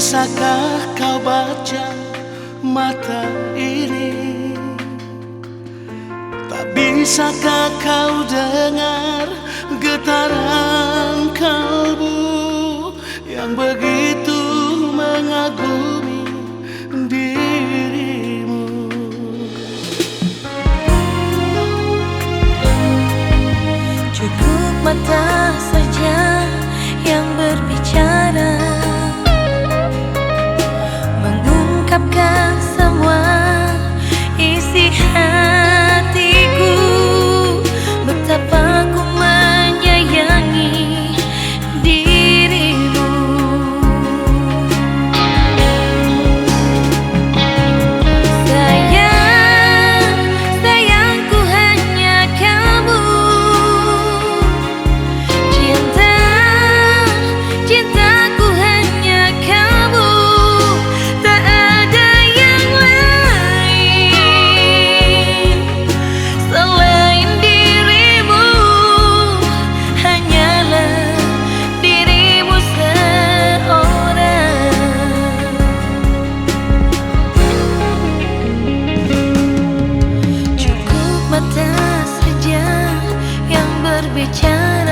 Bisakah kau baca mata ini? Tak bisakah kau dengar getaran kalbu yang begitu mengagumi dirimu? Cukup mata saja yang berbicara, mengungkapkan semua isi hatiku. Betapa ku menyayangi dirimu. Sayang, sayangku hanya kamu. Cinta, cintaku hanya kamu. Tak ada yang lain selain dirimu. Hanyalah dirimu seorang. Cukup mata saja yang berbicara,